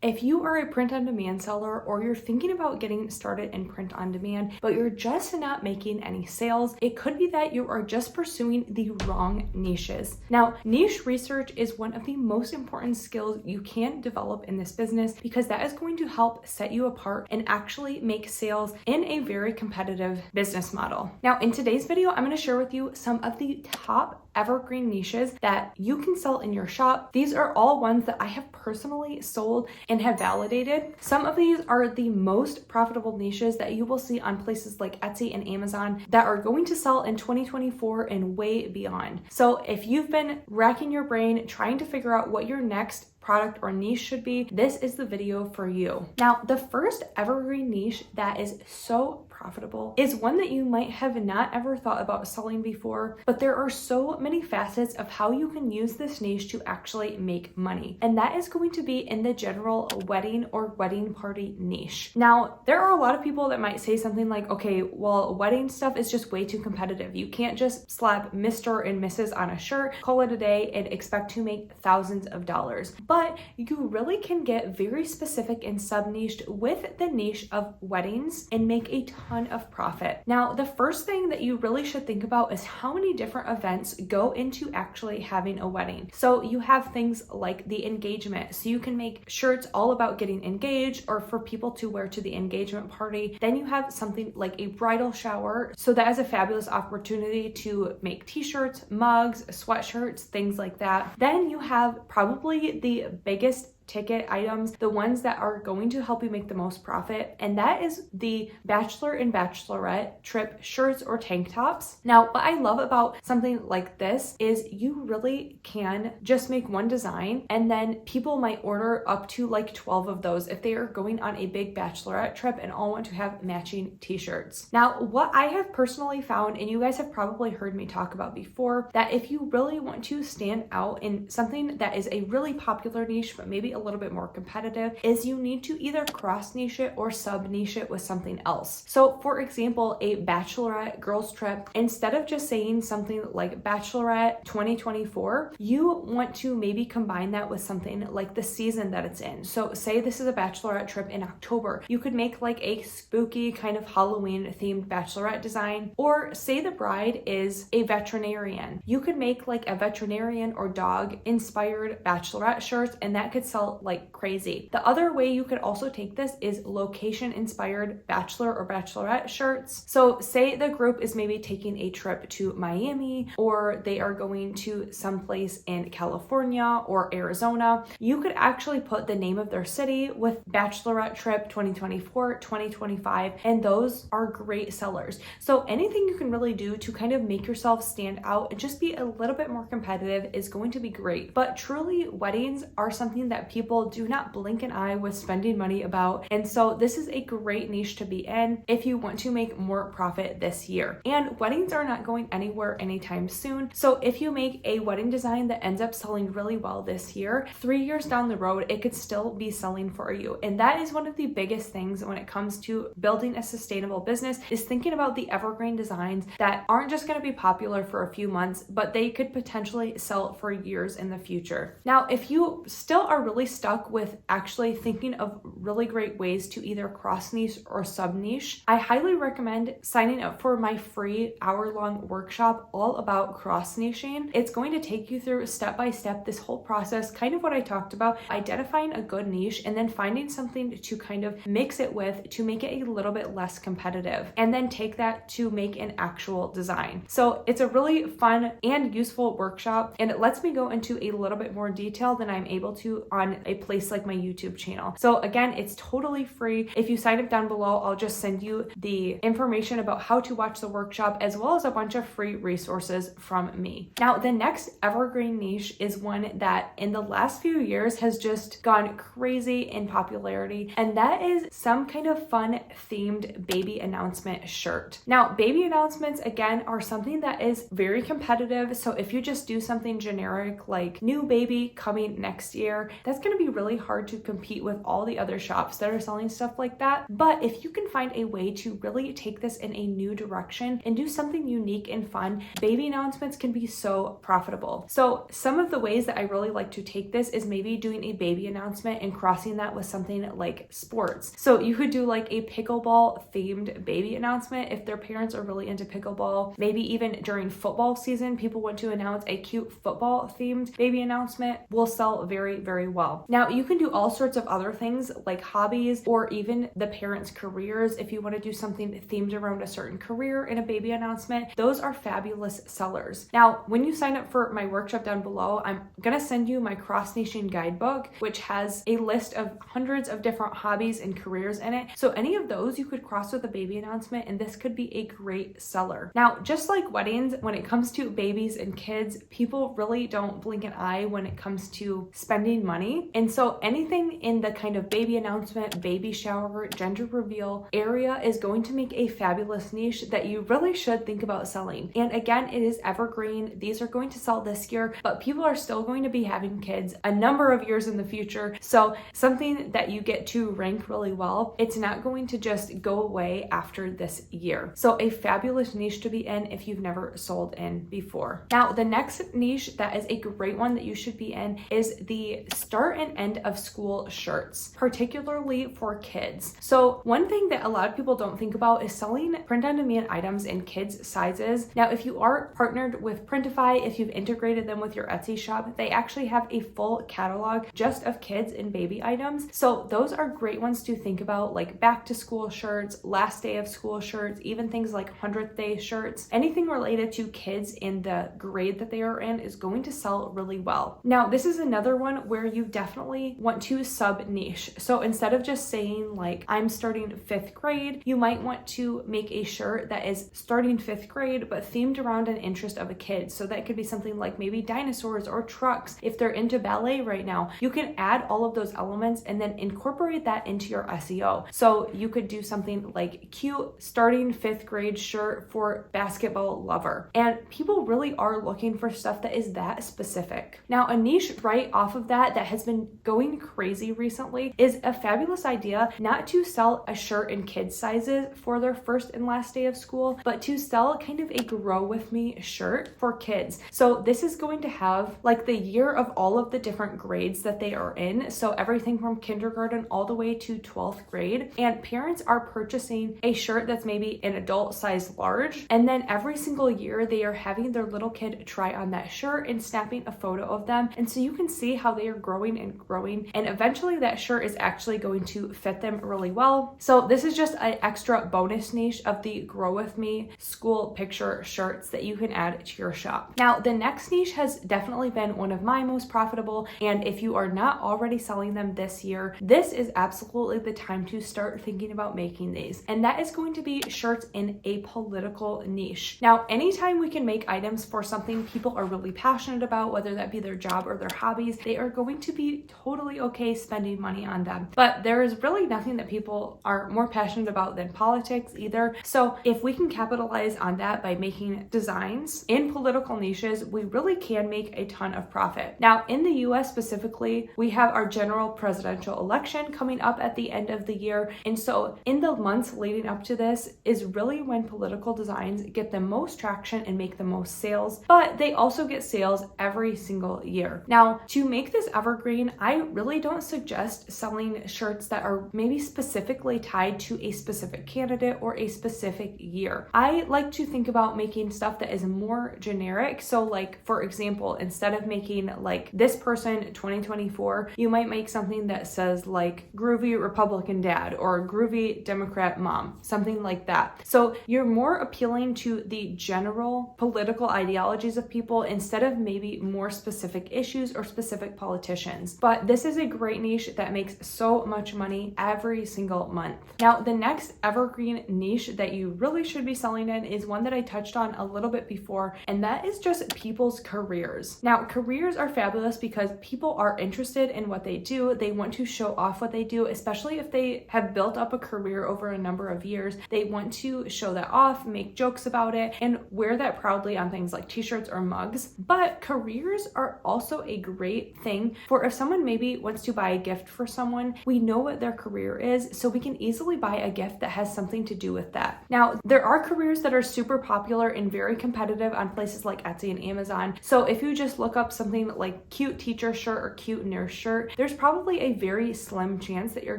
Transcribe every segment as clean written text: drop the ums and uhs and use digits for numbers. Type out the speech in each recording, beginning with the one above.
If you are a print on demand seller or you're thinking about getting started in print on demand, but you're just not making any sales, it could be that you are just pursuing the wrong niches. Now, niche research is one of the most important skills you can develop in this business because that is going to help set you apart and actually make sales in a very competitive business model. Now, in today's video, I'm going to share with you some of the top evergreen niches that you can sell in your shop. These are all ones that I have personally sold and have validated. Some of these are the most profitable niches that you will see on places like Etsy and Amazon that are going to sell in 2024 and way beyond. So if you've been racking your brain trying to figure out what your next product or niche should be, this is the video for you. Now, the first evergreen niche that is so profitable is one that you might have not ever thought about selling before, but there are so many facets of how you can use this niche to actually make money. And that is going to be in the general wedding or wedding party niche. Now, there are a lot of people that might say something like, okay, well, wedding stuff is just way too competitive. You can't just slap Mr. and Mrs. on a shirt, call it a day, and expect to make thousands of dollars. But you really can get very specific and sub-niched with the niche of weddings and make a ton of profit. Now, the first thing that you really should think about is how many different events go into actually having a wedding. So you have things like the engagement. So you can make shirts all about getting engaged or for people to wear to the engagement party. Then you have something like a bridal shower. So that is a fabulous opportunity to make t-shirts, mugs, sweatshirts, things like that. Then you have probably the biggest ticket items, the ones that are going to help you make the most profit, and that is the bachelor and bachelorette trip shirts or tank tops. Now, what I love about something like this is you really can just make one design and then people might order up to like 12 of those if they are going on a big bachelorette trip and all want to have matching t-shirts. Now, what I have personally found, and you guys have probably heard me talk about before, that if you really want to stand out in something that is a really popular niche, but maybe a little bit more competitive, is you need to either cross niche it or sub niche it with something else. So for example, a bachelorette girls trip, instead of just saying something like bachelorette 2024, you want to maybe combine that with something like the season that it's in. So say this is a bachelorette trip in October, you could make like a spooky kind of Halloween themed bachelorette design, or say the bride is a veterinarian, you could make like a veterinarian or dog inspired bachelorette shirts, and that could sell like crazy. The other way you could also take this is location inspired bachelor or bachelorette shirts. So say the group is maybe taking a trip to Miami, or they are going to someplace in California or Arizona. You could actually put the name of their city with bachelorette trip 2024, 2025, and those are great sellers. So anything you can really do to kind of make yourself stand out and just be a little bit more competitive is going to be great. But truly, weddings are something that people do not blink an eye with spending money about. And so this is a great niche to be in if you want to make more profit this year. And weddings are not going anywhere anytime soon. So if you make a wedding design that ends up selling really well this year, 3 years down the road, it could still be selling for you. And that is one of the biggest things when it comes to building a sustainable business, is thinking about the evergreen designs that aren't just going to be popular for a few months, but they could potentially sell for years in the future. Now, if you still are really stuck with actually thinking of really great ways to either cross niche or sub niche, I highly recommend signing up for my free hour-long workshop all about cross niching. It's going to take you through step by step this whole process, kind of what I talked about, identifying a good niche and then finding something to kind of mix it with to make it a little bit less competitive, and then take that to make an actual design. So it's a really fun and useful workshop, and it lets me go into a little bit more detail than I'm able to on a place like my YouTube channel. So again, it's totally free. If you sign up down below, I'll just send you the information about how to watch the workshop, as well as a bunch of free resources from me. Now, the next evergreen niche is one that in the last few years has just gone crazy in popularity, and that is some kind of fun themed baby announcement shirt. Now, baby announcements, again, are something that is very competitive. So if you just do something generic like new baby coming next year, that's that's going to be really hard to compete with all the other shops that are selling stuff like that. But if you can find a way to really take this in a new direction and do something unique and fun, baby announcements can be so profitable. So some of the ways that I really like to take this is maybe doing a baby announcement and crossing that with something like sports. So you could do like a pickleball themed baby announcement if their parents are really into pickleball. Maybe even during football season, people want to announce a cute football themed baby announcement, will sell very, very well. Now you can do all sorts of other things like hobbies or even the parents' careers. If you want to do something themed around a certain career in a baby announcement, those are fabulous sellers. Now, when you sign up for my workshop down below, I'm going to send you my Cross Nation guidebook, which has a list of hundreds of different hobbies and careers in it. So any of those you could cross with a baby announcement, and this could be a great seller. Now, just like weddings, when it comes to babies and kids, people really don't blink an eye when it comes to spending money. And so anything in the kind of baby announcement, baby shower, gender reveal area is going to make a fabulous niche that you really should think about selling. And again, it is evergreen. These are going to sell this year, but people are still going to be having kids a number of years in the future. So something that you get to rank really well, it's not going to just go away after this year. So a fabulous niche to be in if you've never sold in before. Now, the next niche that is a great one that you should be in is the start and end of school shirts, particularly for kids. So one thing that a lot of people don't think about is selling print-on-demand items in kids' sizes. Now, if you are partnered with Printify, if you've integrated them with your Etsy shop, they actually have a full catalog just of kids and baby items. So those are great ones to think about, like back to school shirts, last day of school shirts, even things like 100th day shirts. Anything related to kids in the grade that they are in is going to sell really well. Now, this is another one where you definitely want to sub niche. So instead of just saying like, I'm starting 5th grade, you might want to make a shirt that is starting 5th grade, but themed around an interest of a kid. So that could be something like maybe dinosaurs or trucks. If they're into ballet right now, you can add all of those elements and then incorporate that into your SEO. So you could do something like cute starting 5th grade shirt for basketball lover. And people really are looking for stuff that is that specific. Now, a niche right off of that has been going crazy recently is a fabulous idea not to sell a shirt in kids sizes for their first and last day of school, but to sell kind of a grow with me shirt for kids. So this is going to have like the year of all of the different grades that they are in. So everything from kindergarten all the way to 12th grade. And parents are purchasing a shirt that's maybe an adult size large. And then every single year they are having their little kid try on that shirt and snapping a photo of them. And so you can see how they are growing and growing. And eventually that shirt is actually going to fit them really well. So this is just an extra bonus niche of the grow with me school picture shirts that you can add to your shop. Now, the next niche has definitely been one of my most profitable. And if you are not already selling them this year, this is absolutely the time to start thinking about making these. And that is going to be shirts in a political niche. Now, anytime we can make items for something people are really passionate about, whether that be their job or their hobbies, they are going to be totally okay spending money on them. But there is really nothing that people are more passionate about than politics either. So if we can capitalize on that by making designs in political niches, we really can make a ton of profit. Now, in the US specifically, we have our general presidential election coming up at the end of the year. And so in the months leading up to this is really when political designs get the most traction and make the most sales, but they also get sales every single year. Now, to make this evergreen, I really don't suggest selling shirts that are maybe specifically tied to a specific candidate or a specific year. I like to think about making stuff that is more generic. So like, for example, instead of making like this person 2024, you might make something that says like groovy Republican dad or groovy Democrat mom, something like that. So you're more appealing to the general political ideologies of people instead of maybe more specific issues or specific politicians. But this is a great niche that makes so much money every single month. Now, the next evergreen niche that you really should be selling in is one that I touched on a little bit before, and that is just people's careers. Now, careers are fabulous because people are interested in what they do. They want to show off what they do, especially if they have built up a career over a number of years. They want to show that off, make jokes about it, and wear that proudly on things like t-shirts or mugs. But careers are also a great thing for if someone maybe wants to buy a gift for someone, we know what their career is, so we can easily buy a gift that has something to do with that. Now, there are careers that are super popular and very competitive on places like Etsy and Amazon. So if you just look up something like cute teacher shirt or cute nurse shirt, there's probably a very slim chance that you're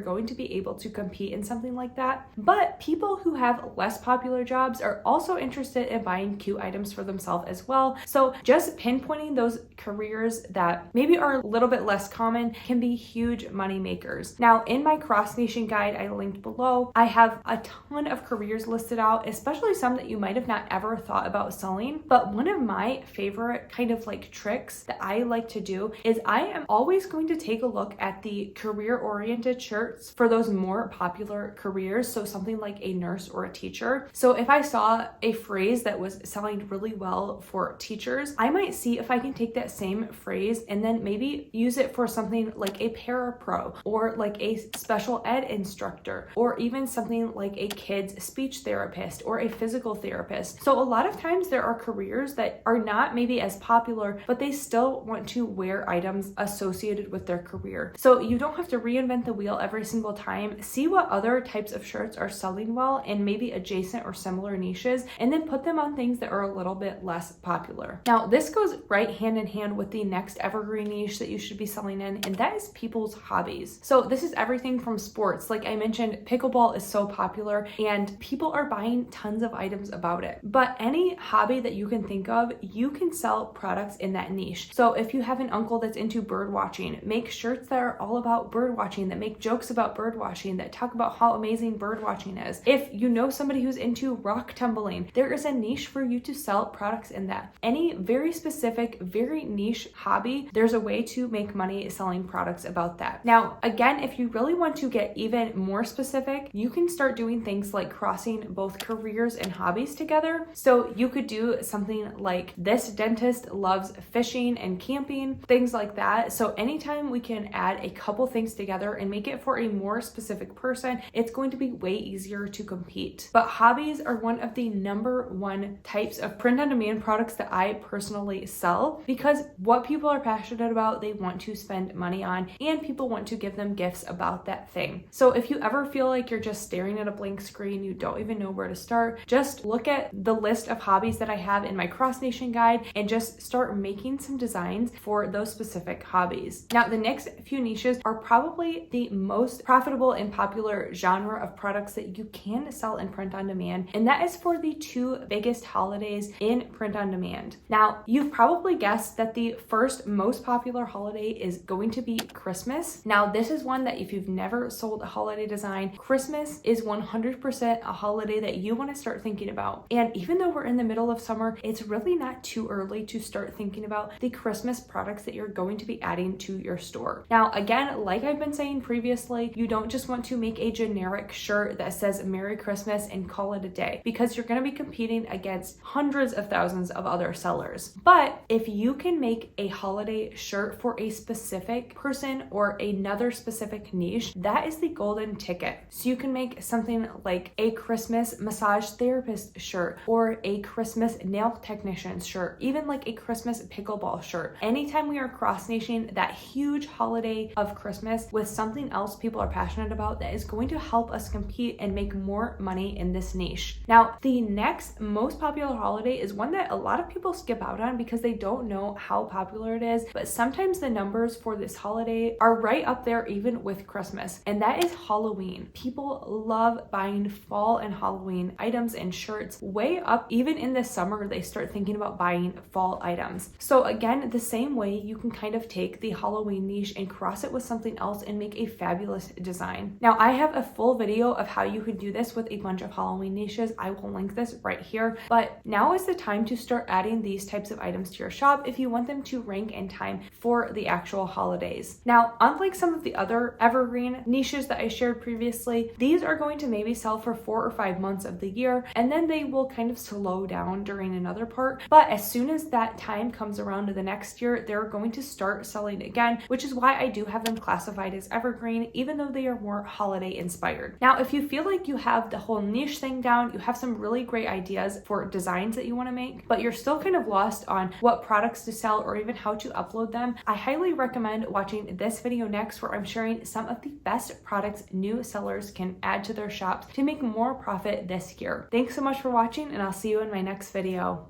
going to be able to compete in something like that. But people who have less popular jobs are also interested in buying cute items for themselves as well. So just pinpointing those careers that maybe are a little bit less common can be huge money makers. Now, in my Cross Nation guide I linked below, I have a ton of careers listed out, especially some that you might have not ever thought about selling. But one of my favorite kind of like tricks that I like to do is I am always going to take a look at the career-oriented shirts for those more popular careers. So something like a nurse or a teacher. So if I saw a phrase that was selling really well for teachers, I might see if I can take that same phrase and then maybe use it for something like a parapro or like a special ed instructor, or even something like a kid's speech therapist or a physical therapist. So a lot of times there are careers that are not maybe as popular, but they still want to wear items associated with their career. So you don't have to reinvent the wheel every single time. See what other types of shirts are selling well in maybe adjacent or similar niches, and then put them on things that are a little bit less popular. Now, this goes right hand in hand with the next evergreen niche that you should be selling in, and that is people's hobbies. So this is everything from sports. Like I mentioned, pickleball is so popular and people are buying tons of items about it. But any hobby that you can think of, you can sell products in that niche. So if you have an uncle that's into bird watching, make shirts that are all about bird watching, that make jokes about bird watching, that talk about how amazing bird watching is. If you know somebody who's into rock tumbling, there is a niche for you to sell products in that. Any very specific, very niche hobby, there's a way to make money selling products about that. Now, again, if you really want to get even more specific, you can start doing things like crossing both careers and hobbies together. So you could do something like this dentist loves fishing and camping, things like that. So anytime we can add a couple things together and make it for a more specific person, it's going to be way easier to compete. But hobbies are one of the #1 types of print-on-demand products that I personally sell, because what people are passionate about, they want to spend money on, and people want to give them gifts about that thing. So if you ever feel like you're just staring at a blank screen, you don't even know where to start, just look at the list of hobbies that I have in my Cross Nation guide and just start making some designs for those specific hobbies. Now, the next few niches are probably the most profitable and popular genre of products that you can sell in print on demand, and that is for the 2 biggest holidays in print on demand. Now, you've probably guessed that the first most popular holiday is going to be Christmas. Now, this is one that if you've never sold a holiday design, Christmas is 100% a holiday that you want to start thinking about. And even though we're in the middle of summer, it's really not too early to start thinking about the Christmas products that you're going to be adding to your store. Now, again, like I've been saying previously, you don't just want to make a generic shirt that says Merry Christmas and call it a day, because you're going to be competing against hundreds of thousands of other sellers. But if you can make a holiday shirt for a specific person or another specific niche, that is the golden ticket. So you can make something like a Christmas massage therapist shirt, or a Christmas nail technician shirt, even like a Christmas pickleball shirt. Anytime we are cross-nation that huge holiday of Christmas with something else people are passionate about, that is going to help us compete and make more money in this niche. Now, the next most popular holiday is one that a lot of people skip out on because they don't know how popular it is, but sometimes the numbers for this holiday are right up there even with Christmas, and that is Halloween. People love buying fall and Halloween items and shirts way up. Even in the summer, they start thinking about buying fall items. So again, the same way, you can kind of take the Halloween niche and cross it with something else and make a fabulous design. Now, I have a full video of how you can do this with a bunch of Halloween niches. I will link this right here, but now is the time to start adding these types of items to your shop if you want them to rank in time for the actual holidays. Now, unlike some of the other evergreen niches that I shared previously, these are going to maybe sell for 4 or 5 months of the year, and then they will kind of slow down during another part. But as soon as that time comes around to the next year, they're going to start selling again, which is why I do have them classified as evergreen, even though they are more holiday inspired. Now, if you feel like you have the whole niche thing down, you have some really great ideas for designs that you want to make, but you're still kind of lost on what products to sell or even how to upload them, I highly recommend watching this video next, where I'm sharing some of the best products new sellers can add to their shops to make more profit this year. Thanks so much for watching, and I'll see you in my next video.